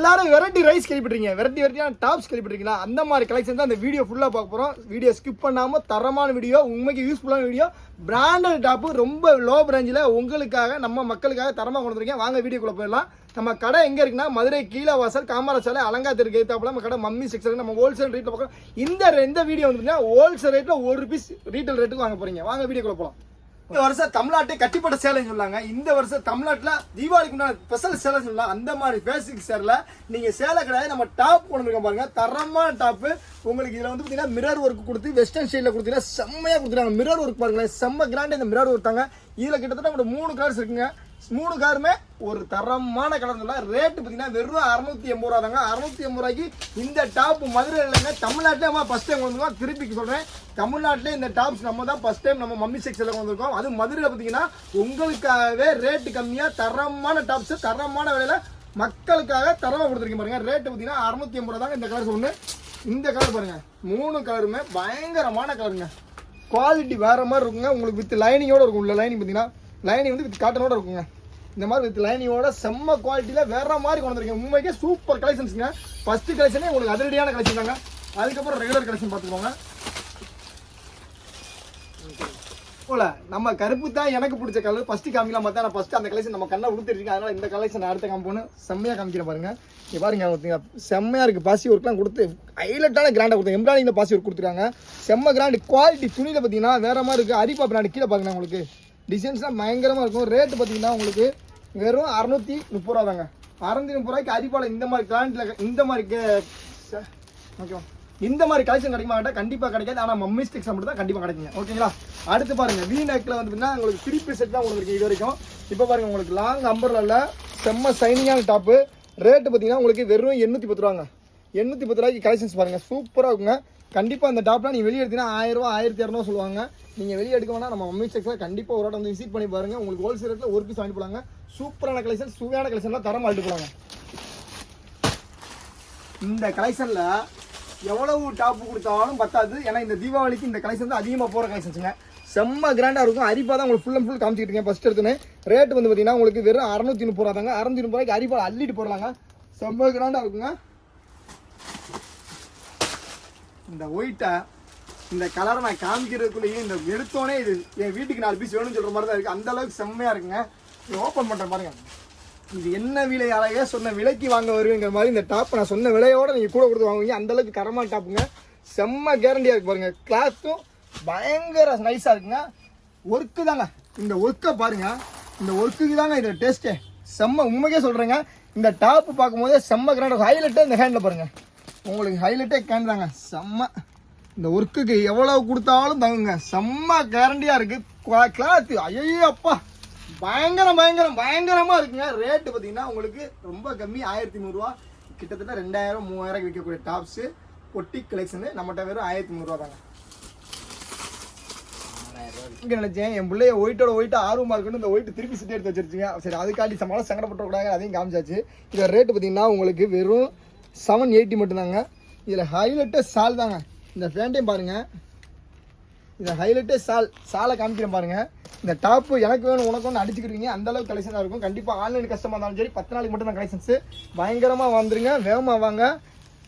எல்லாரும் variety rice கேள்விப்பட்டிருக்கீங்க, வெரைட்டியான tops கேள்விப்பட்டிருக்கீங்களா? அந்த மாதிரி கலெக்ஷன் தான் இந்த வீடியோ ஃபுல்லாக பார்க்க போகிறோம். வீடியோ ஸ்கிப் பண்ணாமல் தரமான வீடியோ, உண்மைக்கு யூஸ்ஃபுல்லான வீடியோ, பிராண்டட் டாப்பு ரொம்ப லோ ரேஞ்சில் உங்களுக்காக நம்ம மக்களுக்காக தரமாக கொண்டு வந்திருக்கேன். வாங்க வீடியோக்குள்ளே போயிடலாம். நம்ம கடை எங்கே இருக்குன்னா மதுரை கீழே வாசல் காமராஜ் சாலை அலங்காத்திற்கு ஏற்றாப்புல நம்ம கடை மம்மி செக்ஷன். நம்ம ஹோல்சேல் ரேட்டில் பார்க்குறோம். இந்த வீடியோ வந்து ஹோல்சேல் ரேட்டில் 1 பீஸ் ரீட்டைல் ரேட்டுக்கு வாங்க போகிறீங்க. வாங்க வீடியோக்குள்ளே போகலாம். இந்த வருஷம் தமிழ்நாட்டை கட்டிப்பட்ட சேலைன்னு சொல்லாங்க. இந்த வருஷம் தமிழ்நாட்டில் தீபாவளிக்கு முன்னாடி ஸ்பெஷல் சேலை சொல்லலாம். அந்த மாதிரி பேசிக் சேரில் நீங்கள் சேலை கிடையாது, நம்ம டாப் கொண்டு வந்துருக்கோம் பாருங்க. தரமான டாப்பு உங்களுக்கு. இதில் வந்து பார்த்தீங்கன்னா மிரர் ஒர்க் கொடுத்து வெஸ்டர்ன் ஸ்டைலில் கொடுத்தீங்கன்னா செம்மையாக கொடுத்துருக்காங்க. மிரர் ஒர்க் பாருங்களேன், செம்ம கிராண்ட். இந்த மிரர் ஒர்த்தாங்க. இதில் கிட்டத்தட்ட ஒரு 3 கலர்ஸ் இருக்குங்க. 3 காருமே ஒரு தரமான கலர் சொல்லலாம். ரேட்டு பார்த்தீங்கன்னா வெறும் 680 ரூபா தாங்க. 680 ரூபாய்க்கு இந்த டாப் மதுரை இல்லைங்க, தமிழ்நாட்டிலே நம்ம ஃபஸ்ட் டைம் வந்துருக்கோம். திருப்பி சொல்கிறேன், தமிழ்நாட்டிலே இந்த டாப்ஸ் நம்ம தான் ஃபஸ்ட் டைம் நம்ம மம்மி செக்ஷனில் வந்திருக்கோம். அது மதுரையில் பார்த்தீங்கன்னா உங்களுக்காகவே ரேட்டு கம்மியாக தரமான டாப்ஸ் தரமான விலையில் மக்களுக்காக தரமாக கொடுத்துருக்கீங்க பாருங்க. ரேட்டு பார்த்தீங்கன்னா 680 ரூபா தாங்க. இந்த கலர்ஸ் ஒன்று, இந்த கலர் பாருங்க. 3 கலருமே பயங்கரமான கலருங்க. குவாலிட்டி வேற மாதிரி இருக்குங்க. உங்களுக்கு வித் லைனிங்கோட இருக்கும். உள்ள லைனிங் பார்த்தீங்கன்னா லைனிங் வந்து வித் காட்டனோட இருக்குங்க. இந்த மாதிரி வித் லைனிங்கோட செம்ம குவாலிட்டியில் வேற மாதிரி கொண்டு வந்திருக்கீங்க. உண்மைக்கே சூப்பர் கலெக்ஷன்ஸுங்க. ஃபர்ஸ்ட் கலெக்ஷனே உங்களுக்கு அதிரடியான கலெக்ஷன் தாங்க. அதுக்கப்புறம் ரெகுலர் கலெக்ஷன் பார்த்துக்கோங்க. போல நம்ம கருப்பு தான் எனக்கு பிடிச்ச கலர். ஃபர்ஸ்ட் காமிக்கலாம் பார்த்தா நான் ஃபர்ஸ்ட் அந்த கலெக்ஷன் நம்ம கண்ணை உடுத்திருக்கேன். அதனால இந்த கலெக்ஷன் அடுத்த காம்போன்னு செம்மையாக காமிக்கிற பாருங்க. இங்கே பாருங்க, செம்மையாக இருக்குது. பாசி ஒர்க்லாம் கொடுத்து ஹைலைட்டான கிராண்டாக கொடுத்து எம்ப்ராய்டிங்கில் பாசி ஒர்க் கொடுத்துருக்காங்க. செம்ம கிராண்டு. குவாலிட்டி துணியில் பார்த்தீங்கன்னா வேற மாதிரி இருக்குது. அரிப்பா பிராண்டு கீழே பாருங்க. உங்களுக்கு டிசைன்ஸ்லாம் பயங்கரமாக இருக்கும். ரேட்டு பார்த்தீங்கன்னா உங்களுக்கு வெறும் 630 ரூபா தாங்க. 630 ரூபாய்க்கு அரிப்பால் இந்த மாதிரி கிராண்டில் இந்த மாதிரி ஓகேவா, இந்த மாதிரி கலெக்ஷன் கிடைக்க மாட்டா கண்டிப்பாக கிடைக்காது. ஆனால் மம்மி ஸ்டிக்ஸ் மட்டும் தான் கண்டிப்பாக கிடைக்குங்க. ஓகேங்களா? அடுத்து பாருங்க, வி நெக்கில் வந்து பார்த்தீங்கன்னா உங்களுக்கு 3 பீஸ் செட் தான் உங்களுக்கு இது வரைக்கும். இப்போ பாருங்க, உங்களுக்கு லாங் அம்பர்ல செம்ம சைனிங்கான டாப்பு. ரேட்டு பார்த்தீங்கன்னா உங்களுக்கு வெறும் 810 ரூபாங்க. 810 ரூபாய்க்கு கலெக்ஷன்ஸ் பாருங்க, சூப்பராக இருக்குங்க. கண்டிப்பாக இந்த டாப்லாம் நீங்கள் வெளியே எடுத்தீங்கன்னா 1000 ரூபா 1200 சொல்லுவாங்க. நீங்கள் வெளியே எடுக்க வேணா நம்ம மம்மி செக்ஸில் கண்டிப்பாக ஒரு வந்து விசிட் பண்ணி பாருங்க. உங்களுக்கு ஹோல்சேல் ரேட்டில் 1 பீஸ் வாங்கி போலாங்க. சூப்பரான கலெக்ஷன், சுவையான கலெக்ஷன்லாம் தரம் வாங்கிட்டு போலாங்க. இந்த கலெக்ஷனில் எவ்வளவு டாப்பு கொடுத்தாலும் பத்தாது. ஏன்னா இந்த தீபாவளிக்கு இந்த கலெக்ஷன் தான் அதிகமாக போகிற கலெக்ஷன்ஸுங்க. செம்ம கிராண்டாக இருக்கும். அரிப்பா தான் உங்களுக்கு ஃபுல் அண்ட் ஃபுல் காமிச்சிட்டு இருக்கேன். ஃபஸ்ட் எடுத்துன்னு ரேட் வந்து பார்த்தீங்கன்னா உங்களுக்கு வெறும் 630 ரூபா தாங்க. 630 ரூபாய்க்கு அரிப்பா அள்ளிட்டு போடலாங்க. செம்ம கிராண்டாக இருக்குங்க. இந்த ஒயிட்டை இந்த கலரை நான் காமிக்கிறதுக்குள்ளேயே இந்த எடுத்தோடனே இது என் வீட்டுக்கு 4 பீஸ் வேணும்னு சொல்கிற மாதிரி தான் இருக்குது. அந்தளவுக்கு செம்மையாக இருக்குங்க. இது ஓப்பன் பண்ணுறேன் பாருங்க. இது என்ன விலை அழகாக சொன்ன விலைக்கு வாங்க வருவீங்கிற மாதிரி இந்த டாப் நான் சொன்ன விலையோடு நீங்கள் கூட கொடுத்து வாங்குவீங்க. அந்தளவுக்கு தரமான டாப்புங்க. செம்ம கேரண்டியாக இருக்குது பாருங்கள். கிளாத்தும் பயங்கர நைஸாக இருக்குங்க. ஒர்க்கு தாங்க. இந்த ஒர்க்கை பாருங்கள். இந்த ஒர்க்குக்கு தாங்க இது டேஸ்ட்டே. செம்ம உண்மைக்கே சொல்கிறேங்க. இந்த டாப்பு பார்க்கும்போதே செம்ம கிராண்ட். ஹைலைட்டாக இந்த ஹேண்டில் பாருங்கள். உங்களுக்கு ஹைலைட்டே கேன் தாங்க. செம்ம இந்த ஒர்க்குக்கு எவ்வளவு கொடுத்தாலும் தாங்குங்க. செம்ம கேரண்டியாக இருக்குது. கிளாத்து ஐயோ அப்பா பயங்கரமாக இருக்குங்க. ரேட்டு பார்த்தீங்கன்னா உங்களுக்கு ரொம்ப கம்மி, 1300 ரூபா. கிட்டத்தட்ட 2000 3000 விற்கக்கூடிய டாப்ஸு பொட்டி கலெக்ஷனு நம்மகிட்ட வெறும் 1300 ரூபா தாங்க. இங்கே நினச்சேன் என் பிள்ளைய ஒயிட்டோட ஆர்வமாக இருக்குன்னு இந்த ஒயிட்டு திருப்பி சிட்டி எடுத்து வச்சிருச்சுங்க. சரி, அதுக்காண்டி சமாளம் சங்கடப்பட்டுக்கூடாது, அதையும் காமிச்சாச்சு. இதில் ரேட்டு பார்த்தீங்கன்னா உங்களுக்கு வெறும் 780 மட்டும்தாங்க. இதில் ஹைலைட்டே சால் தாங்க. இந்த ஃபேண்டையும் பாருங்கள். இந்த ஹைலைட்டே சாலை காமிக்கிறேன் பாருங்கள். இந்த டாப்பு எனக்கு வேணும் உனக்கு ஒன்று அடிச்சுக்கிட்டீங்க. அந்தளவுக்கு கலெக்ஷனாக இருக்கும். கண்டிப்பாக ஆன்லைன் கஸ்டமர் இருந்தாலும் சரி 10 நாளைக்கு மட்டும் தான் கலெக்ஷன்ஸு. பயங்கரமாக வந்துருங்க, வேகமாக வாங்க.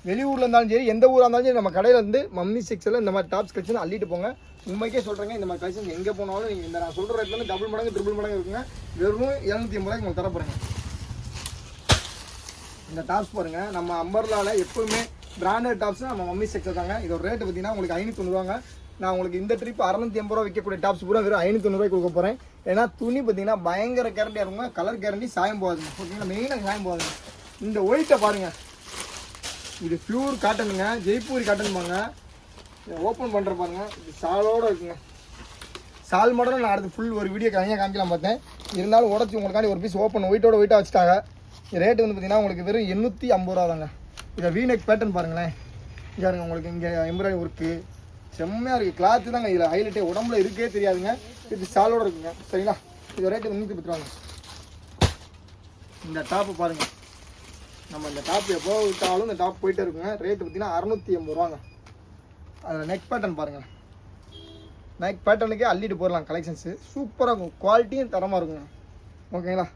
வெளியூரில் இருந்தாலும் சரி எந்த ஊராக இருந்தாலும் சரி நம்ம கடையில் வந்து மம்மி செக்ஸில் இந்த மாதிரி டாப்ஸ் கலெக்ஷன் அள்ளிட்டு போங்க. உண்மைக்கே சொல்கிறேங்க, இந்த மாதிரி கலெக்ஷன் எங்கே போனாலும் நீங்கள் இந்த நான் சொல்கிற ரேட்லேருந்து டபுள் மடங்கு ட்ரிபிள் மடங்கு இருக்குங்க. வெறும் 780 ரூபாய்க்கு உங்களுக்கு தரப்போகிறேங்க. இந்த டாப்ஸ் பாருங்கள். நம்ம அம்பர்லாவில் எப்போவுமே பிராண்டட் டாப்ஸ் நம்ம மம்மி செக்ஸர் தாங்க. இதோட ரேட்டு பார்த்தீங்கன்னா உங்களுக்கு 590 ரூபாங்க. நான் உங்களுக்கு இந்த ட்ரிப் 680 ரூபா விற்கக்கூடிய டாப்ஸ் பூரா வெறும் 590 ரூபாய்க்கு கொடுக்க போகிறேன். ஏன்னா துணி பார்த்தீங்கன்னா பயங்கர கேரண்டியாக இருக்குங்க. கலர் கேரண்டி, சாயம் போகாதுங்க. ஓகேங்களா? மெயினாக சாயம் போகாதுங்க. இந்த ஒயிட்டை பாருங்கள். இது பியூர் காட்டனுங்க, ஜெய்ப்பூரி காட்டன்பாங்க. ஓப்பன் பண்ணுற பாருங்கள். இது சாலோடு இருக்குங்க. சால் மாடலும் நான் அடுத்து ஃபுல் ஒரு வீடியோ தனியாக காமிக்கலாம் பார்த்தேன். இருந்தாலும் உடச்சி உங்களுக்காண்டி ஒரு பீஸ் ஓப்பன் ஒயிட்டாக வச்சுட்டாங்க. ரேட்டு வந்து பார்த்தீங்கன்னா உங்களுக்கு வெறும் 850 ரூபா தாங்க. இதை வீநெக் பேட்டர்ன் பாருங்களேன். இங்கே இருங்க, உங்களுக்கு இங்கே எம்ப்ராய்டரி ஒர்க்கு செம்மையாக இருக்குது. கிளாத்து தாங்க இதில் ஹைலைட்டே. உடம்புல இருக்கே தெரியாதுங்க. இது சாலோடு இருக்குங்க. சரிங்களா? இது ரேட்டு 310 ரூபாங்க. இந்த டாப்பு பாருங்கள். நம்ம இந்த டாப் எப்போ விட்டாலும் இந்த டாப் போயிட்டே இருக்குங்க. ரேட்டு பார்த்தீங்கன்னா 680 ரூபாங்க. அதில் நெக் பேட்டர்ன் பாருங்கள். நெக் பேட்டர்னுக்கே அள்ளிட்டு போடலாம். கலெக்ஷன்ஸு சூப்பராக இருக்கும். குவாலிட்டியும் தரமாக இருக்குங்க. ஓகேங்களா?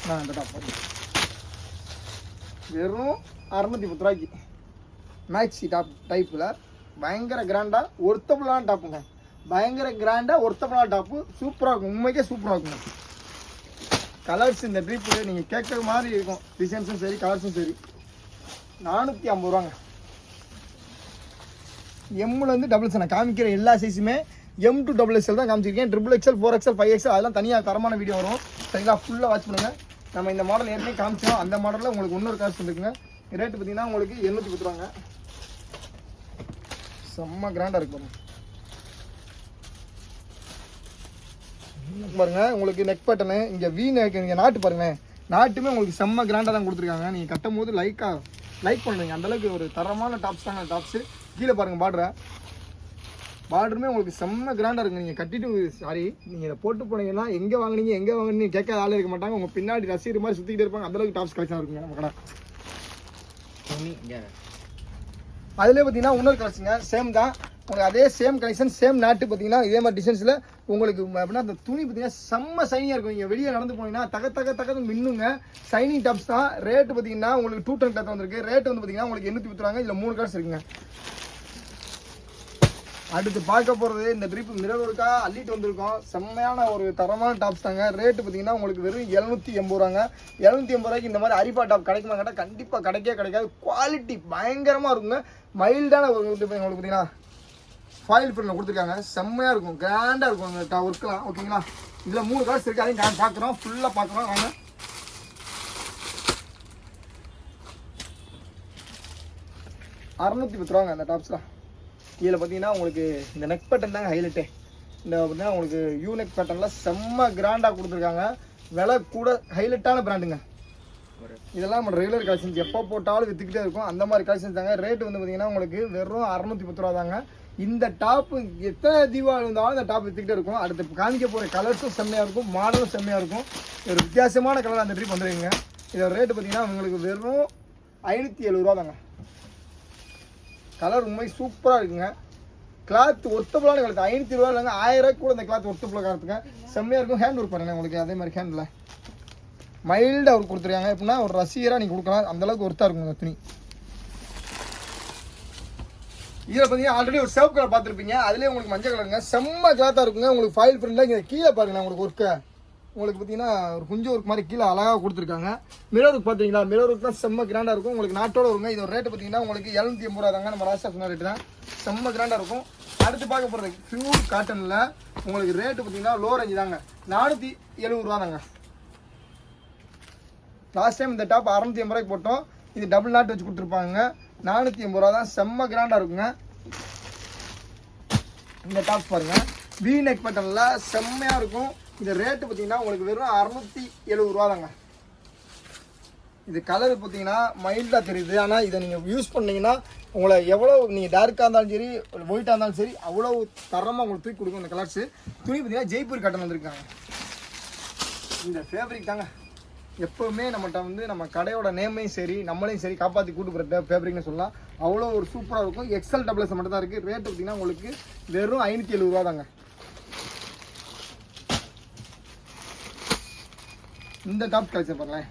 நான் இந்த டாப் வெறும் 610 ரூபாய்க்கு மேக்ஸி டைப்பில் பயங்கர கிராண்டாக ஒர்த்தபுளான டாப்புங்க. பயங்கர கிராண்டாக ஒர்த்தபுளான டாப்பு சூப்பராக இருக்கும். உண்மைக்கே சூப்பராக இருக்குங்க. கலர்ஸ் இந்த ட்ரீப்பு நீங்கள் கேட்குற மாதிரி இருக்கும். டிசைன்ஸும் சரி கலர்ஸும் சரி. 450 ரூபாங்க. எம்முலேருந்து டபுள் நான் காமிக்கிற எல்லா சைஸுமே M to XXL தான் காமிச்சிருக்கேன். XXL 4XL 5XL அதெல்லாம் தனியாக தரமான வீடியோ வரும். சரிங்களா, ஃபுல்லாக வாட்ச் பண்ணுங்கள். நம்ம இந்த மாடல் ஏற்கனவே காமிச்சோம். அந்த மாடலில் உங்களுக்கு இன்னொரு காசு இருக்குங்க. ரேட்டு பார்த்தீங்கன்னா உங்களுக்கு 810 ரூபாங்க. செம்ம கிராண்டாக இருக்கு பாருங்க. உங்களுக்கு நெக் பேட்டர்னு இங்கே நெக் இங்கே நாட்டு பாருங்க. நாட்டுமே உங்களுக்கு செம்ம கிராண்டாக தான் கொடுத்துருக்காங்க. நீங்கள் கட்டும் போது லைக் பண்ணுறீங்க. அந்தளவுக்கு ஒரு தரமான டாப்ஸ் தாங்க டாப்ஸு. கீழே பாருங்கள் பார்டருமே உங்களுக்கு செம்ம கிராண்டாக இருக்குங்க. நீங்கள் கட்டிட்டு நீங்கள் இதை போட்டு போனீங்கன்னா எங்கே வாங்கினீங்க கேட்காத ஆள் இருக்க மாட்டாங்க. உங்கள் பின்னாடி ரசிகர் மாதிரி சுற்றிக்கிட்டு இருப்பாங்க. அந்தளவுக்கு டாப்ஸ் கலெக்ஷன் இருக்குங்க நம்ம கடை. அதிலே பார்த்தீங்கன்னா இன்னொரு கலெக்ஷனுங்க சேம் தான். உங்களுக்கு அதே சேம் கலெக்ஷன் சேம் நாட்டு பார்த்தீங்கன்னா இதே மாதிரி டிசைன்ஸில் உங்களுக்கு அப்படின்னா அந்த துணி பார்த்தீங்கன்னா செம்ம சைனியாக இருக்கும். நீங்கள் வெளியே நடந்து போனீங்கன்னா தகத்து மின்னுங்க. சைனிங் டாப்ஸ் தான். ரேட்டு பார்த்தீங்கன்னா உங்களுக்கு 210 கிளாத் வந்திருக்கு. ரேட்டு வந்து பார்த்தீங்கன்னா உங்களுக்கு 810 ரூபாங்க. இதில் 3 கலர்ஸ் இருக்குங்க. அடுத்து பார்க்க போகிறது இந்த ட்ரிப் மிரர் ஒர்க்கா அள்ளிட்டு வந்திருக்கோம். செம்மையான ஒரு தரமான டாப்ஸ் தாங்க. ரேட்டு பார்த்தீங்கன்னா உங்களுக்கு வெறும் 780 ரூபாங்க. 780 ரூபாய்க்கு இந்த மாதிரி அரிப்பா டாப் கிடைக்குமா கேட்டால் கண்டிப்பாக கிடைக்காது. குவாலிட்டி பயங்கரமாக இருக்குங்க. மைல்டான ஒரு உங்களுக்கு பார்த்தீங்கன்னா ஃபாயில் பிரிண்டில் கொடுத்துருக்காங்க. செம்மையாக இருக்கும். கிராண்டாக இருக்கும் அந்த ஒர்க்கெலாம். ஓகேங்களா, இதில் 3 கலர்ஸ் இருக்குது. அதையும் பார்க்குறோம். ஃபுல்லாக பார்க்குறோம் வாங்க. ₹610 அந்த டாப்ஸ்லாம். இதில் பார்த்தீங்கன்னா உங்களுக்கு இந்த நெக் பேட்டர்ன் தாங்க ஹைலைட்டே. இந்த பார்த்தீங்கன்னா உங்களுக்கு யூ நெக் பேட்டர்னில் செம்ம கிராண்டாக கொடுத்துருக்காங்க. விலை கூட ஹைலைட்டான பிராண்டுங்க. இதெல்லாம் நம்ம ரெகுலர் கலெக்ஷன்ஸ் எப்போ போட்டாலும் விற்றுக்கிட்டே இருக்கும். அந்த மாதிரி கலெக்ஷன்ஸ் தாங்க. ரேட்டு வந்து பார்த்தீங்கன்னா உங்களுக்கு வெறும் 610 ரூபா தாங்க. இந்த டாப்பு எத்தனை தீபாவளி இருந்தாலும் இந்த டாப் விற்றுக்கிட்டே இருக்கும். அடுத்து காமிக்க போகிற கலர்ஸும் செம்மையாக இருக்கும். மாடலும் செம்மையாக இருக்கும். ஒரு வித்தியாசமான கலர் அந்த ட்ரிப் வந்துடுங்க. இதோட ரேட்டு பார்த்தீங்கன்னா உங்களுக்கு வெறும் 570 ரூபா தாங்க. கலர் உண்மை சூப்பராக இருக்குங்க. கிளாத் ஒர்த்தபுளான கிளாத் 500 ரூபா இல்லைங்க. 1000 ரூபாய்க்கு கூட இந்த கிளாத் ஒர்த்தபுளாக காலத்துங்க. செம்மையாக இருக்கும். ஹேண்ட் ஒர்க் பாருங்க. உங்களுக்கு அதே மாதிரி ஹேண்டில் மைல்டாக ஒர்க் கொடுத்துருக்காங்க. எப்படின்னா ஒரு ரசிகராக நீங்கள் கொடுக்கலாம். அந்தளவுக்கு ஒர்த்தாக இருக்கும் இந்த துணி. இதில் பார்த்தீங்கன்னா ஆல்ரெடி ஒரு சிவப்பு கலர் பார்த்துருப்பீங்க. அதுலேயே உங்களுக்கு மஞ்சள் கலருங்க. செம்ம கிளாத்தாக இருக்குங்க. உங்களுக்கு ஃபாயில் பிரிண்டில் இங்கே கீழே பாருங்க. உங்களுக்கு ஒர்க்கை உங்களுக்கு பார்த்தீங்கன்னா ஒரு குஞ்சு ஒர்க் மாதிரி கீழே அழகாக கொடுத்துருக்காங்க. மிரர் ஒர்க் பார்த்தீங்களா, மிரர் ஒர்க் தான் செம்ம கிராண்டாக இருக்கும். உங்களுக்கு நாட்டோட வருங்க. இதோட ரேட்டு பார்த்தீங்கன்னா உங்களுக்கு 780 ரூபா தாங்க. நம்ம ராசா சொன்ன ரேட்டு தான். செம்ம கிராண்டாக இருக்கும். அடுத்து பார்க்க போகிறது பியூர் காட்டனில் உங்களுக்கு ரேட்டு பார்த்தீங்கன்னா லோ ரேஞ்சு தாங்க. 470 ரூபா தாங்க. லாஸ்ட் டைம் இந்த டாப் 680 ரூபாய்க்கு போட்டோம். இது டபுள் நாட் வச்சு கொடுத்துருப்பாங்க. 480 ரூபா தான். செம்ம கிராண்டாக இருக்குங்க. இந்த டாப் பாருங்க. வி நெக் பேட்டர்னில் செம்மையாக இருக்கும். இந்த ரேட்டு பார்த்தீங்கன்னா உங்களுக்கு வெறும் 670 ரூபா தாங்க. இது கலர் பார்த்தீங்கன்னா மைல்டாக தெரியுது. ஆனால் இதை நீங்கள் யூஸ் பண்ணிங்கன்னா உங்களை எவ்வளோ நீங்கள் டார்க்காக இருந்தாலும் சரி ஒயிட்டாக இருந்தாலும் சரி அவ்வளோ தரமாக உங்களுக்கு தூக்கி கொடுக்கும். இந்த கலர்ஸு துணி பார்த்தீங்கன்னா ஜெய்ப்பூர் காட்டன் வந்திருக்காங்க. இந்த ஃபேப்ரிக் தாங்க எப்போவுமே நம்மகிட்ட வந்து நம்ம கடையோட நேமையும் சரி நம்மளையும் சரி காப்பாற்றி கூட்டு போகிற ஃபேப்ரிக்னு சொல்லலாம். அவ்வளோ ஒரு சூப்பராக இருக்கும். XL XXL மட்டும் தான் இருக்குது. ரேட்டு பார்த்தீங்கன்னா உங்களுக்கு வெறும் 570 ரூபா தாங்க. இந்த டாப் கலெக்ஷன் பாருங்களேன்.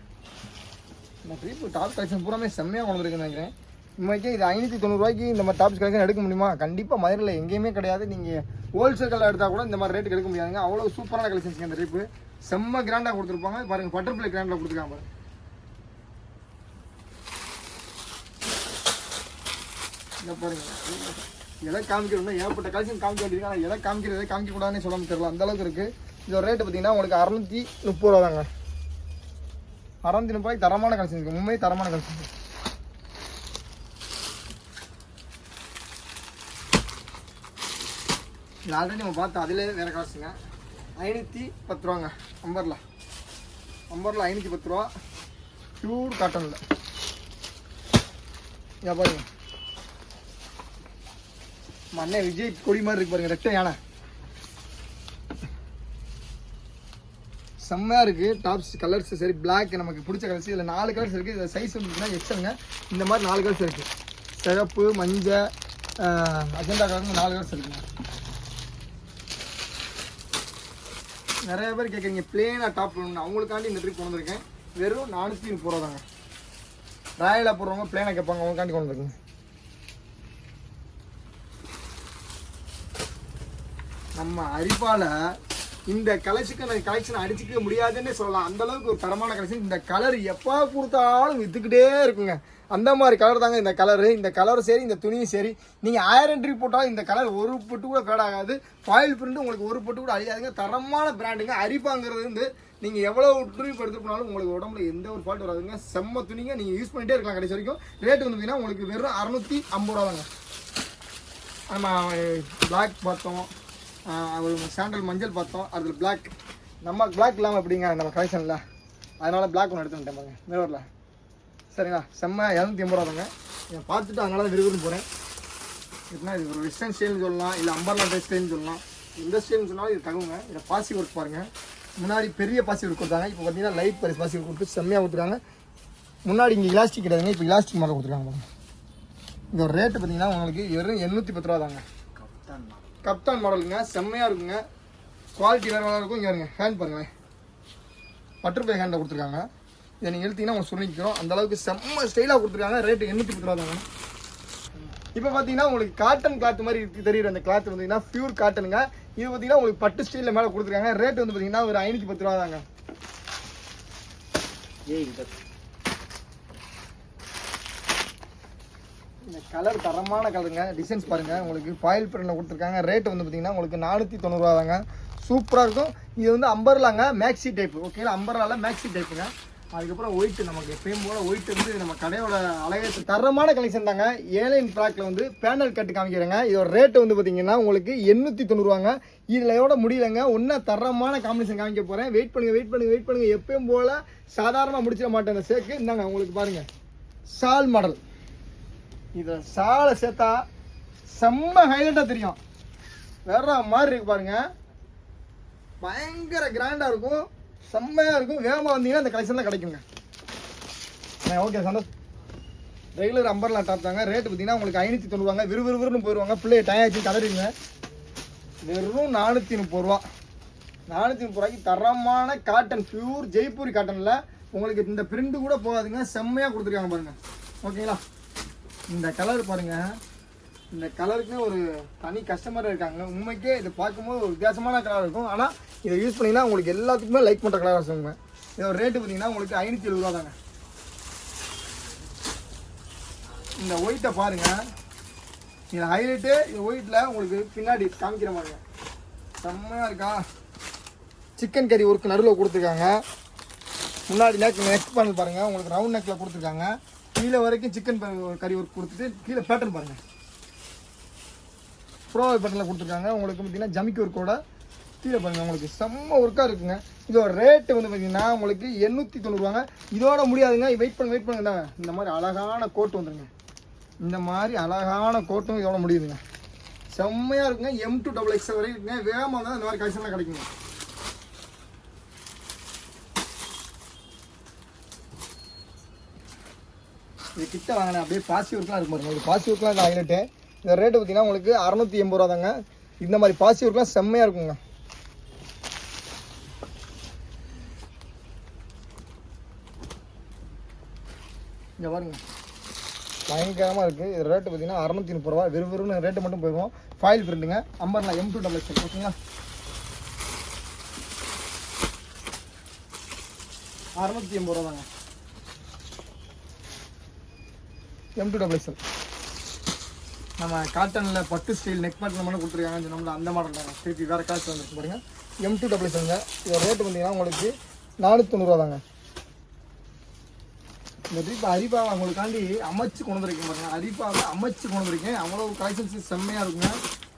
இந்த ட்ரீப் டாப் கலெக்ஷன் பூராமே செம்மையாக கொண்டு வந்துருக்குன்னு நினைக்கிறேன். இன்றைக்கே இது 590 ரூபாய்க்கு இந்த மாதிரி டாப்ஸ் கலெக்ஷன் எடுக்க முடியுமா? கண்டிப்பாக மதுரையில் எங்கேயுமே கிடையாது. நீங்கள் ஹோல்சேல் கடையில் எடுத்தால் கூட இந்த மாதிரி ரேட்டுக்கு எடுக்க முடியாதுங்க. அவ்வளோ சூப்பரான கலெக்ஷன்ஸ் இந்த ட்ரீப்பு. செம்ம கிராண்டாக கொடுத்துருப்பாங்க பாருங்கள். பட்டர்ஃப்ளை கிராண்டில் கொடுத்துருக்காங்க பாருங்கள். இதை பாருங்கள். எதை காமிக்கிறோம்னா ஏகப்பட்ட கலெக்ஷன் காமிக்க வேண்டியது. ஆனால் எதை காமிக்கிறது எதை காமிக்கக்கூடாதுன்னு சொல்லாமல் தெரியல. அந்தளவுக்கு இருக்குது. இதோட ரேட்டு பார்த்தீங்கன்னா உங்களுக்கு 630 ரூபா தாங்க. 630 ரூபாய்க்கு தரமான கலெக்ஷன் இருக்குது. உண்மையே தரமான கலெக்ஷன். இது ஆல்ரெடி நம்ம பார்த்தோம். அதிலே வேறு கலெக்ஷனுங்க. 510 ரூபாங்க. அம்பர்லா 510 ரூபா. பியூர் காட்டனில் இதை பாருங்க. மண்ணே விஜய் கொடி மாதிரி இருக்கு பாருங்க. ரெட்டை யானை செம்மையாக இருக்குது. டாப்ஸ் கலர்ஸ் சரி பிளாக் நமக்கு பிடிச்ச கலர்ஸ். இதில் 4 கலர்ஸ் இருக்குது. இதில் சைஸ் வந்துச்சுன்னா எக்ஸலுங்க. இந்த மாதிரி 4 கலர்ஸ் இருக்குது. சிகப்பு மஞ்சள் அஜெண்டா கலர்னு 4 கலர்ஸ் இருக்குங்க. நிறைய பேர் கேட்குறீங்க பிளேனாக டாப் வேணும்னு. அவங்களுக்காண்டி இந்த ட்ரிப் கொண்டு வந்திருக்கேன். வெறும் 430 ரூபா தாங்க. ராயலாக போடுறவங்க பிளேனாக கேட்பாங்க, அவங்களுக்காண்டி கொண்டு வந்துருக்குங்க. நம்ம அரிப்பால இந்த கலெக்ஷன் அடிச்சுக்க முடியாதுன்னு சொல்லலாம். அந்த அளவுக்கு ஒரு தரமான கலெக்ஷன். இந்த கலர் எப்போ கொடுத்தாலும் வித்துக்கிட்டே இருக்குங்க. அந்த மாதிரி கலர் தாங்க இந்த கலரு. இந்த கலரும் சரி, இந்த துணியும் சரி. நீங்கள் 1000 ட்ரீ போட்டாலும் இந்த கலர் ஒரு பொட்டு கூட ஃபேட் ஆகாது. ஃபாயில் பிரிண்ட் உங்களுக்கு ஒரு பொட்டு கூட அழியாதுங்க. தரமான பிராண்டுங்க. அரிப்பாங்கிறது வந்து நீங்கள் எவ்வளோ ட்ரீ எடுத்து போனாலும் உங்களுக்கு உடம்புல எந்த ஒரு ஃபால்ட் வராதுங்க. செம்ம துணிங்க. நீங்கள் யூஸ் பண்ணிகிட்டே இருக்கலாம் கடைசி வரைக்கும். ரேட்டு வந்து பார்த்தீங்கன்னா உங்களுக்கு வெறும் 650 ரூபா தாங்க. நம்ம பிளாக் பார்த்தோம், ஒரு சாண்டல் மஞ்சள் பார்த்தோம், அதில் பிளாக். நம்ம பிளாக் இல்லாமல் எப்படிங்க நம்ம கலெக்ஷனில், அதனால் பிளாக் ஒன்று எடுத்து வந்துட்டேன் பாருங்க மிரரில். சரிங்களா, செம்ம 280 ரூபா தாங்க. நான் பார்த்துட்டு அதனால தான் விரும்புன்னு போகிறேன். இதுனா இது ஒரு வெஸ்டர்ன் ஸ்டைல்னு சொல்லலாம், இல்லை அம்பர்லா ட்ரெஸ் ஸ்டைல்னு சொல்லலாம். எந்த ஸ்டைல்னு சொன்னாலும் இது தகுங்க. இதை பாசி ஒர்க் பாருங்கள். முன்னாடி பெரிய பாசி ஒர்க் கொடுத்தாங்க, இப்போ பார்த்தீங்கன்னா லைட் பாசி ஒர்க் கொடுத்து செம்மையாக கொடுத்துருக்காங்க. முன்னாடி இங்கே இலாஸ்டிக் கிடையாதுங்க, இப்போ இலாஸ்டிக் மாடல் கொடுத்துருக்காங்க பாருங்க. இந்த ஒரு ரேட்டு பார்த்தீங்கன்னா உங்களுக்கு வெறும் 810 ரூபா தாங்க. கப்தான் மாடலுங்க. செம்மையாக இருக்குங்க. குவாலிட்டி வேறு நல்லா இருக்கும். இங்கே இருங்க, ஹேண்ட் பாருங்களேன், பட்டர்ஃப்ளை ஹேண்டில் கொடுத்துருக்காங்க. இதை நீங்கள் எழுத்திங்கன்னா உங்களுக்கு சொல்லிக்கிறோம். அந்தளவுக்கு செம்ம ஸ்டைலாக கொடுத்துருக்காங்க. ரேட்டு 810 ரூபா தாங்க. இப்போ பார்த்தீங்கன்னா உங்களுக்கு காட்டன் கிளாத் மாதிரி இருக்குது தெரியுற அந்த கிளாத் பார்த்தீங்கன்னா பியூர் காட்டனுங்க. இது பார்த்தீங்கன்னா உங்களுக்கு பட்டு ஸ்டைலில் மேலே கொடுத்துருக்காங்க. ரேட்டு வந்து பார்த்தீங்கன்னா ஒரு 510 ரூபா தாங்க. இந்த கலர் தரமான கலருங்க. டிசைன்ஸ் பாருங்கள், உங்களுக்கு ஃபாயில் பிரிண்டில் கொடுத்துருக்காங்க. ரேட்டு வந்து பார்த்தீங்கன்னா உங்களுக்கு 490 ரூபா தாங்க. சூப்பராக இருக்கும். இது வந்து அம்பர்லாங்க, மேக்ஸி டைப். ஓகேங்களா, அம்பர்லாவில் மேக்ஸி டைப்புங்க. அதுக்கப்புறம் ஒயிட்டு, நமக்கு எப்பயும் போல் ஒயிட்டு வந்து நம்ம கடையோட அழகே தரமான கலெக்ஷன் தாங்க. ஏலைன் ட்ராக்கில் வந்து பேனல் கட்டு காமிக்கிறேங்க. இதோட ரேட்டு வந்து பார்த்தீங்கன்னா உங்களுக்கு 890 ரூபாங்க. இதில் எவ்வளோ முடியலைங்க, ஒன்றும் தரமான காம்பினேஷன் காமிக்க போகிறேன். வெயிட் பண்ணுங்கள். எப்பயும் போல் சாதாரணமாக முடிச்சிட மாட்டேன் இந்த சேக்கு. இந்தாங்க உங்களுக்கு பாருங்கள், ஷால் மாடல். இதை ஷாலை சேர்த்தா செம்ம ஹைலைட்டாக தெரியும். வேற மாதிரி இருக்கு பாருங்க. பயங்கர கிராண்டாக இருக்கும், செம்மையாக இருக்கும். வேகமாக வந்தீங்கன்னா இந்த கலெக்ஷன் தான் கிடைக்குங்க. Okay Santhosh. Regular umbrella top தாங்க. ரேட்டு பார்த்தீங்கன்னா உங்களுக்கு 590 ரூபாங்க. விறுவிறுன்னு போயிடுவாங்க. பிள்ளைய டயாச்சு கலருங்க. வெறும் 430 ரூபா. 430 ரூபாய்க்கு தரமான காட்டன், பியூர் ஜெய்ப்பூரி காட்டனில் உங்களுக்கு இந்த பிரிண்ட் கூட போகாதுங்க. செம்மையாக கொடுத்துருக்காங்க பாருங்க. ஓகேங்களா, இந்த கலர் பாருங்க. இந்த கலருக்குமே ஒரு தனி கஸ்டமர் இருக்காங்க. உண்மைக்கே இதை பார்க்கும்போது ஒரு வித்தியாசமான கலர் இருக்கும். ஆனால் இதை யூஸ் பண்ணிங்கன்னா உங்களுக்கு எல்லாத்துக்குமே லைக் பண்ணுற கலராக சொல்லுங்க. இதோட ரேட்டு பார்த்தீங்கன்னா உங்களுக்கு 570 ரூபா தாங்க. இந்த ஒயிட்டை பாருங்கள், இது ஹைலைட்டு. இது ஒயிட்டில் உங்களுக்கு பின்னாடி காமிக்கிற மாதிரிங்க செம்மையாக இருக்கா. சிக்கன் கறி ஒர்க்கு நடுவில் கொடுத்துருக்காங்க. முன்னாடி நெக் பேனல் பாருங்கள், உங்களுக்கு ரவுண்ட் நெக்கில் கொடுத்துருக்காங்க. கீழே வரைக்கும் சிக்கன் கறி ஒர்க் கொடுத்துட்டு கீழே பேட்டர்ன் பாருங்கள், ப்ரோ பேட்டர்னில் கொடுத்துருக்காங்க. உங்களுக்கு பார்த்தீங்கன்னா ஜமிக்கி ஒர்க்கோட கீழே பாருங்கள், உங்களுக்கு செம்ம ஒர்க்காக இருக்குங்க. இதோட ரேட்டு வந்து பார்த்தீங்கன்னா உங்களுக்கு 890 ரூபாங்க. இதோட முடியாதுங்க, வெயிட் பண்ணுங்க. இந்த மாதிரி அழகான கோட்டு வந்துருங்க. இந்த மாதிரி அழகான கோட்டும் இதோட முடியுதுங்க. செம்மையாக இருக்குங்க. M2 XXL வரைக்கும் இருக்குங்க. வேகமாக தான் இந்த மாதிரி கலெக்ஷன்லாம் கிடைக்குங்க. இது கிட்ட வாங்கினேன், அப்படியே பாசி ஒர்க்லாம் இருக்கும் பாருங்க. இது பாசி ஒர்க்லாம் இந்த ஹைலைட்டு. இந்த ரேட்டு பார்த்தீங்கன்னா உங்களுக்கு 680 ரூபா தாங்க. இந்த மாதிரி பாசி ஒர்க்லாம் செம்மையாக இருக்குங்க. இங்கே பாருங்க, பயங்கரமாக இருக்குது. இது ரேட்டு பார்த்தீங்கன்னா 630 ரூபா. வெறும் ரேட்டு மட்டும் போயிடுவோம். ஃபாயில் பிரிண்ட்டுங்க. Umbrella M2 XXL. ஓகேங்களா, 680 ரூபா தாங்க. M2 XXL. நம்ம காட்டனில் பட்டு ஸ்டைல் நெக் பேட்டர்ன் மட்டும் கொடுத்துருக்காங்க சொன்னோம்ல, அந்த மாடல் தாங்க. திருப்பி வேறு காசு வந்துருக்கு பாருங்க. M2 XXLங்க. இதோட ரேட்டு பார்த்தீங்கன்னா உங்களுக்கு 490 ரூபா தாங்க. இந்த ட்ரிப் அரிப்பாவை உங்களுக்காண்டி அமைச்சு கொண்டு வந்துருக்கேன் பாருங்க. அரிப்பாவை அமைச்சு கொண்டு வந்துருக்கேன். அவ்வளோ கலெக்ஷன்ஸ் செம்மையாக இருக்குங்க.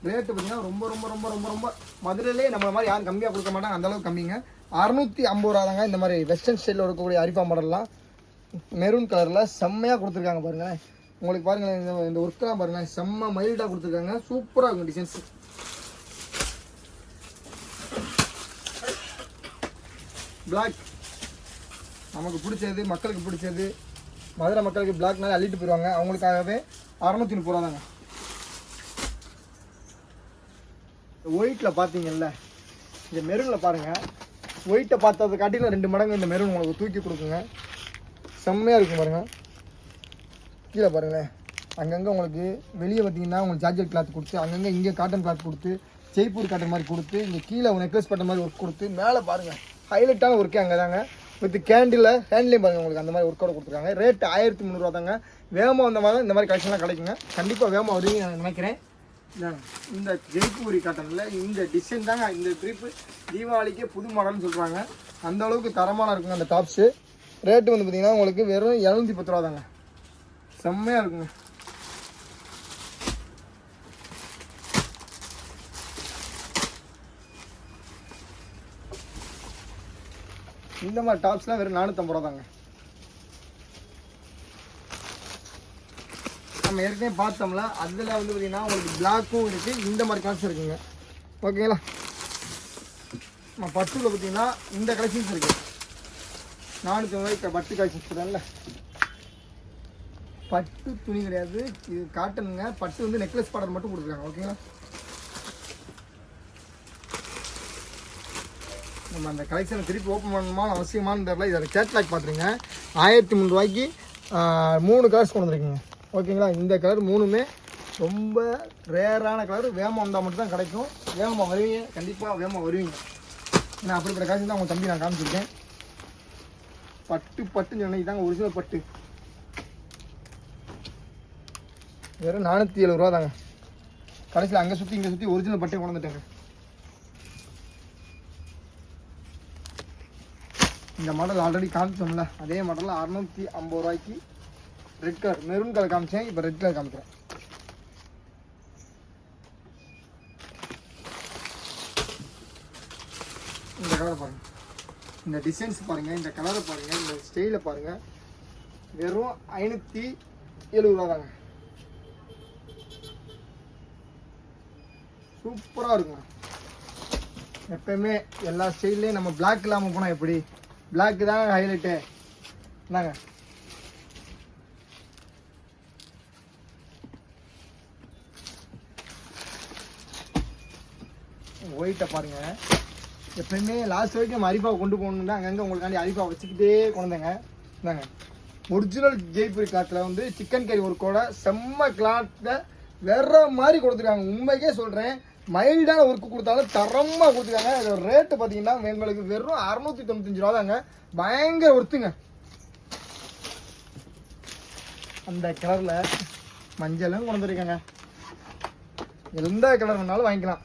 ரேட்டு பார்த்தீங்கன்னா ரொம்ப மதுரையிலே நம்மள மாதிரி யாரும் கம்மியாக கொடுக்க மாட்டாங்க. அந்தளவுக்கு கம்மிங்க. 650 ரூபா தாங்க. இந்த மாதிரி வெஸ்டர்ன் ஸ்டைலில் இருக்கக்கூடிய அரிப்பா மாடல்லாம் மெரூன் கலரில் செம்மையாக கொடுத்துருக்காங்க பாருங்களேன். உங்களுக்கு பாருங்களேன், இந்த ஒர்க்கெலாம் பாருங்களேன், செம்ம மைல்டாக கொடுத்துருக்காங்க. சூப்பராக இருக்கும் டிசைன்ஸ். பிளாக் நமக்கு பிடிச்சது, மக்களுக்கு பிடிச்சது. மதுரை மக்களுக்கு பிளாக்னால அள்ளிட்டு போயிடுவாங்க. அவங்களுக்காகவே 630 ரூபா தாங்க. ஒயிட்டில் பார்த்தீங்கல்ல, இந்த மெரூனில் பாருங்கள். ஒயிட்டை பார்த்ததை காட்டிலும் 2 மடங்கு இந்த மெரூன் உங்களுக்கு தூக்கி கொடுக்குங்க. செம்மையாக இருக்கும் பாருங்கள். கீழே பாருங்களேன், அங்கங்கே உங்களுக்கு வெளியே பார்த்தீங்கன்னா உங்களுக்கு ஜார்ஜெட் கிளாத் கொடுத்து, அங்கங்கே இங்கே காட்டன் கிளாத் கொடுத்து, ஜெய்ப்பூர் காட்டன் மாதிரி கொடுத்து, இங்கே கீழே நெக்லஸ் பட்ட மாதிரி ஒர்க் கொடுத்து, மேலே பாருங்கள் ஹைலைட்டான ஒர்க்கே அங்கே தாங்க. வித் கேண்டில் ஹேண்ட்லேயும் பாருங்கள் உங்களுக்கு அந்த மாதிரி ஒர்க்கோட கொடுத்துருக்காங்க. ரேட்டு 1300 தாங்க. வேகமாக வந்த மாதிரி இந்த மாதிரி கலெக்ஷன்லாம் கிடைக்குங்க. கண்டிப்பாக வேகமாக வருவீங்க நான் நினைக்கிறேன். இந்த ஜெய்ப்பூரி காட்டனில் இந்த டிசைன் தாங்க, இந்த ட்ரிப்பு தீபாவளிக்கே புது மாடல்னு சொல்கிறாங்க. அந்த அளவுக்கு தரமான இருக்குங்க அந்த டாப்ஸு. ரேட்டு வந்து பார்த்திங்கன்னா உங்களுக்கு வெறும் 710 ரூபா தாங்க. செம்மையாக இருக்குங்க. இந்த மாதிரி டாப்ஸ்லாம் வெறும் 450 ரூபா தாங்க. நம்ம ஏற்கனவே பார்த்தோம்ல, அதில் வந்து பார்த்திங்கன்னா உங்களுக்கு பிளாக்கும் இருக்குது, இந்த மாதிரி கலெக்ஷன் இருக்குங்க. ஓகேங்களா? நம்ம பட்டுவில் பார்த்திங்கன்னா இந்த கலெக்ஷன்ஸ் இருக்குது. 450 ரூபாய்க்கு பட்டு கலெக்ஷன்ஸ் போட்டாங்கல்ல, பட்டு துணி கிடையாது இது, காட்டனுங்க. பட்டு வந்து நெக்லஸ் பாடல் மட்டும் கொடுத்துருக்காங்க. ஓகேங்களா? நம்ம அந்த கலெக்ஷனை திருப்பி ஓப்பன் பண்ணணுமா அவசியமானு தெரியல. இதோட கேட்லாக் பார்த்துருங்க. 1300 ரூபாய்க்கு 3 கலர்ஸ் கொண்டு வந்துருக்குங்க. ஓகேங்களா? இந்த கலர் 3மே ரொம்ப ரேரான கலர். வேகமாக வந்தால் மட்டும் தான் கிடைக்கும். வேகமாக வருவீங்க, கண்டிப்பாக வேகமாக வருவீங்க. ஏன்னா அப்படிப்பட்ட கலெக்ஷன் தான் உங்கள் தம்பி நான் காமிச்சிருக்கேன். பட்டுன்னு சொன்னீங்க தாங்க ஒரிஜினல் பட்டு. வெறும் 470 ரூபா தாங்க. கடைசியில் அங்கே சுற்றி இங்கே சுற்றி ஒரிஜினல் பட்டை கொண்டு வந்துட்டாங்க. இந்த மாடல் ஆல்ரெடி காமிச்சோம்ல, அதே மாடலில் 650 ரூபாய்க்கு ரெட் கலர், மெரூன் கலர் காமிச்சேன். இப்போ ரெட் கலர் காமிக்கிறேன். இந்த கலரை பாருங்கள், இந்த டிசைன்ஸ் பாருங்கள், இந்த கலரை பாருங்கள், இந்த ஸ்டைலை பாருங்கள். வெறும் 570 ரூபா தாங்க. சூப்பராக இருக்குங்க. எப்பயுமே எல்லா ஸ்டைல்லையும் நம்ம பிளாக் இல்லாமல் போனால் எப்படி? பிளாக் தாங்க ஹைலைட்டு. என்னங்க ஒயிட்டை பாருங்க. எப்பயுமே லாஸ்ட் வரைக்கும் நம்ம அரிப்பாவை கொண்டு போகணும் தான் அங்கங்கே உங்களுக்காண்டி அரிப்பாவை வச்சுக்கிட்டே கொண்டுங்க. இந்தாங்க ஒரிஜினல் ஜெய்ப்பூரி கிளாத்தில் வந்து சிக்கன் கறி ஒர்க்கோட செம்ம கிளாத்தை வேற மாதிரி கொடுத்துருக்காங்க. உண்மைக்கே சொல்கிறேன், மைல்டான ஒர்க்கு கொடுத்தாலும் தரமாக கொடுத்துருக்காங்க. இதோட ரேட்டு பார்த்தீங்கன்னா எங்களுக்கு வெறும் 695 ரூபா தாங்க. பயங்கர ஒர்த்துங்க. அந்த கலரில் மஞ்சளும் கொண்டு வந்துருக்காங்க. எந்த கலர் வேணாலும் வாங்கிக்கலாம்,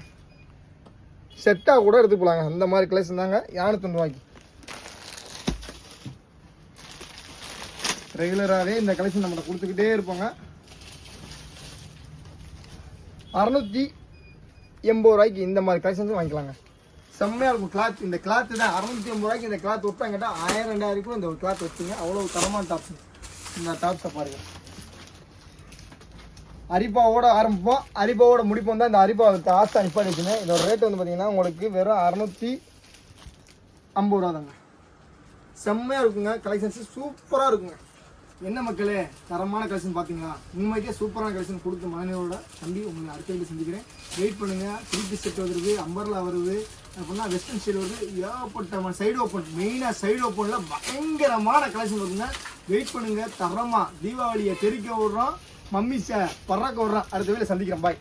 செட்டாக கூட எடுத்து போகலாங்க. அந்த மாதிரி கலெக்ஷன் தாங்க 290 ரூபாய்க்கு. ரெகுலராகவே இந்த கலெக்ஷன் நம்ம கொடுத்துக்கிட்டே இருப்போங்க. 680 ரூபாய்க்கு இந்த மாதிரி கலெக்ஷன்ஸும் வாங்கிக்கலாங்க. செம்மையாக இருக்கும் கிளாத். இந்த கிளாத்து தான் 680 ரூபாய்க்கு இந்த கிளாத் ஒட்டாங்க கேட்டால் 1000-2000 கூட இந்த ஒரு கிளாத் வச்சுங்க. அவ்வளோ தரமான டாப்ஸ். இந்த டாப்ஸை பாருங்கள். அரிப்பாவோட ஆரம்பிப்போம், அரிப்பாவோட முடிப்போம் தான் இந்த அரிப்பா காஸ்ட் நிப்பாடி வச்சுங்க. இதோட ரேட் வந்து பார்த்தீங்கன்னா உங்களுக்கு வெறும் 650 ரூபா தாங்க. செம்மையாக இருக்குங்க. கலெக்ஷன்ஸு சூப்பராக இருக்குங்க. என்ன மக்களே, தரமான கலெக்ஷன் பார்த்தீங்களா? உண்மைக்கே சூப்பரான கலெக்ஷன் கொடுத்து மனைவியோட தம்பி உங்களை அடுத்த வீட்டில் செஞ்சுக்கிறேன். வெயிட் பண்ணுங்கள். 3 பீஸ் செட் வருது, அம்பர்லா வருது, அப்படின்னா வெஸ்டர்ன் ஸ்டைல் வருது, ஏகப்பட்ட சைடு ஓப்பன், மெயினாக சைடு ஓப்பனில் பயங்கரமான கலெக்ஷன் வருதுங்க. வெயிட் பண்ணுங்கள். தரமாக தீபாவளியை தெரிக்க விடுறோம், மம்மிஸை பறக்க விடுறோம். அடுத்த வேலை சந்திக்கிறேன். பாய்.